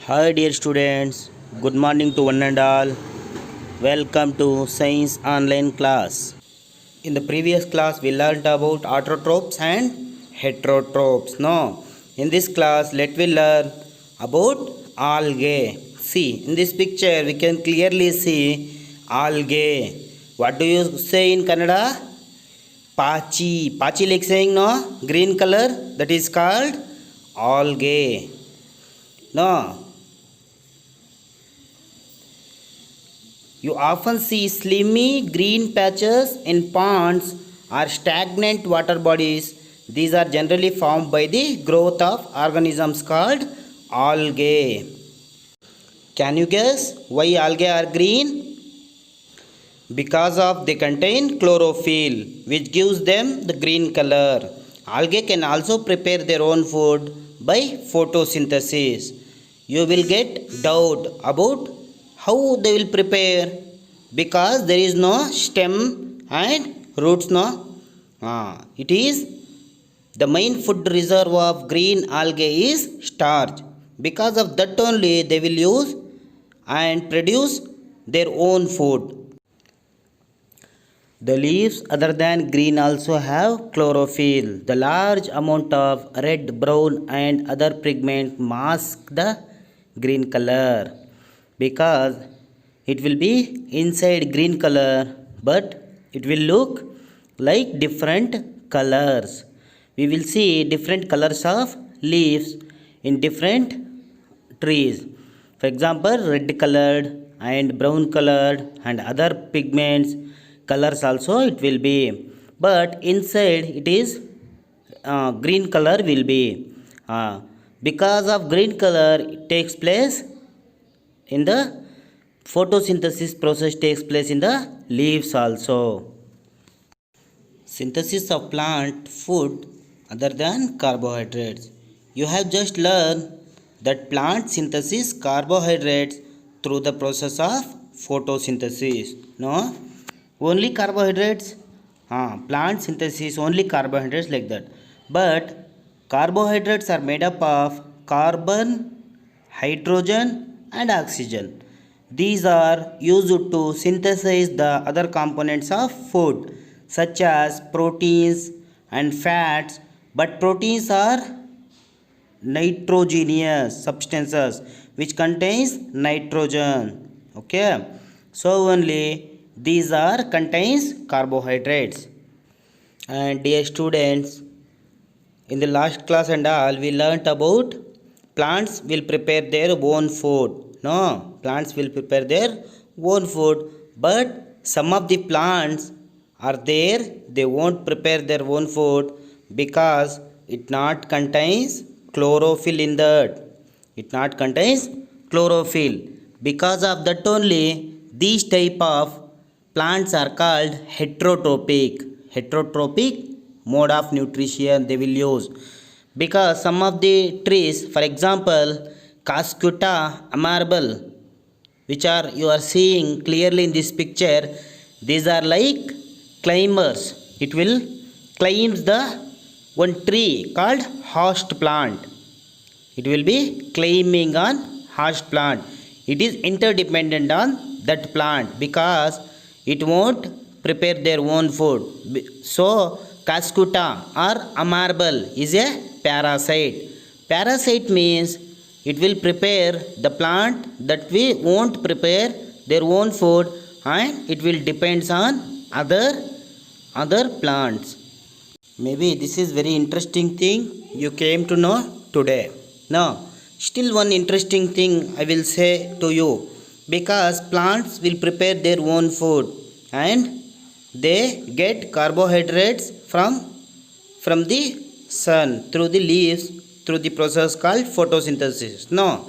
Hi dear students, good morning to one and all. Welcome to Science Online class. In the previous class we learned about autotrophs and heterotrophs. No, in this class let we learn about algae. See, in this picture we can clearly see algae. What do you say in Kannada? Pachi. Pachi like saying no? Green color that is called algae. No, you often see slimy green patches in ponds or stagnant water bodies. These are generally formed by the growth of organisms called algae. Can you guess why algae are green? Because of they contain chlorophyll, which gives them the green color. Algae can also prepare their own food by photosynthesis. You will get doubt about how they will prepare because there is no stem and roots. No, it is the main food reserve of green algae is starch. Because of that only they will use and produce their own food. The leaves other than green also have chlorophyll. The large amount of red, brown and other pigment mask the green color because it will be inside green color but it will look like different colors. We will see different colors of leaves in different trees. For example, red colored and brown colored and other pigments colors also it will be, but inside it is green color will be because of green color it takes place in the photosynthesis process takes place in the leaves also. Synthesis of plant food other than carbohydrates. You have just learned that plant synthesis carbohydrates through the process of photosynthesis. No, only carbohydrates. Plant synthesis only carbohydrates like that. But carbohydrates are made up of carbon, hydrogen, and oxygen. These are used to synthesize the other components of food such as proteins and fats, but proteins are nitrogenous substances which contains nitrogen. Okay, so only these are contains carbohydrates. And dear students, in the last class and all we learnt about plants will prepare their own food. No, plants will prepare their own food, but some of the plants are there they won't prepare their own food because it not contains chlorophyll in that. It not contains chlorophyll. Because of that only these type of plants are called heterotrophic. Heterotrophic mode of nutrition they will use because some of the trees, for example, Cascuta amarbal, which are you are seeing clearly in this picture, these are like climbers. It will climbs the one tree called host plant. It will be climbing on host plant. It is interdependent on that plant because it won't prepare their own food. So Cascuta or amarbal is a parasite. Parasite means it will prepare the plant that we won't prepare their own food and it will depends on other plants. Maybe this is very interesting thing you came to know today. Now, still one interesting thing I will say to you because plants will prepare their own food and they get carbohydrates from the sun through the leaves through the process called photosynthesis. No,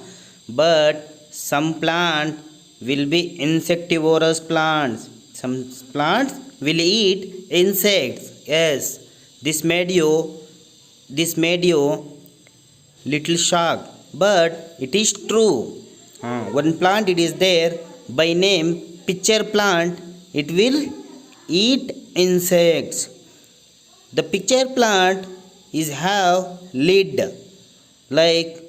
but some plant will be insectivorous plants. Some plants will eat insects. Yes, this made you little shocked, but it is true. One plant it is there by name pitcher plant. It will eat insects. The pitcher plant is have lid like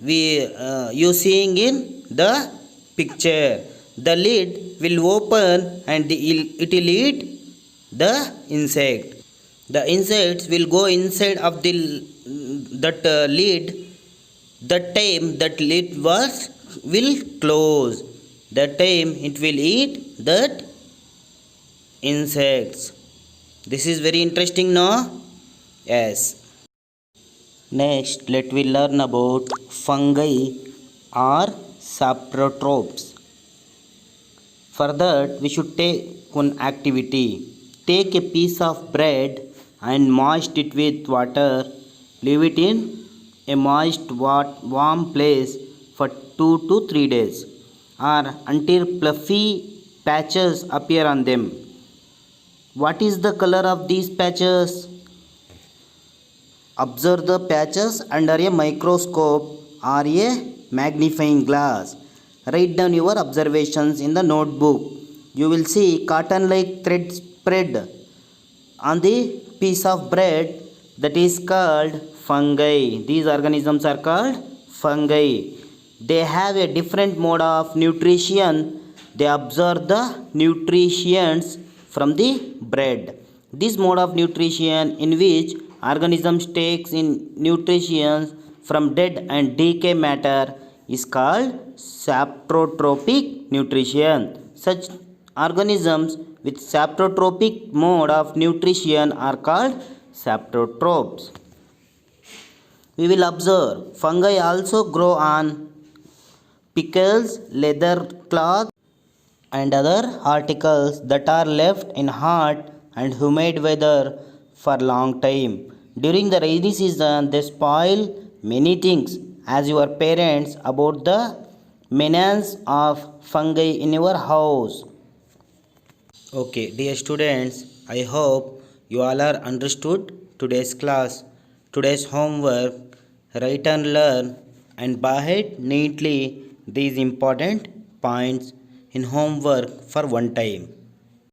you seeing in the picture. The lid will open and it will eat the insect. The insects will go inside of the that lid. The time that lid was will close. The time it will eat that insects. This is very interesting, no? Yes. Next, let we learn about fungi or saprotrophs. For that, we should take one activity. Take a piece of bread and moist it with water. Leave it in a moist, warm place for 2 to 3 days or until fluffy patches appear on them. What is the color of these patches? Observe the patches under a microscope or a magnifying glass. Write down your observations in the notebook. You will see cotton like thread spread on the piece of bread, that is called fungi. These organisms are called fungi. They have a different mode of nutrition. They absorb the nutrients from the bread. This mode of nutrition, in which organisms takes in nutrition from dead and decay matter, is called saprotrophic nutrition. Such organisms with saprotrophic mode of nutrition are called saprotrophs. We will observe fungi also grow on pickles, leather cloth and other articles that are left in hot and humid weather for long time. During the rainy season, they spoil many things. As your parents, about the menace of fungi in your house. Okay, dear students, I hope you all are understood today's class. Today's homework, write and learn and bahid neatly these important points in homework for one time.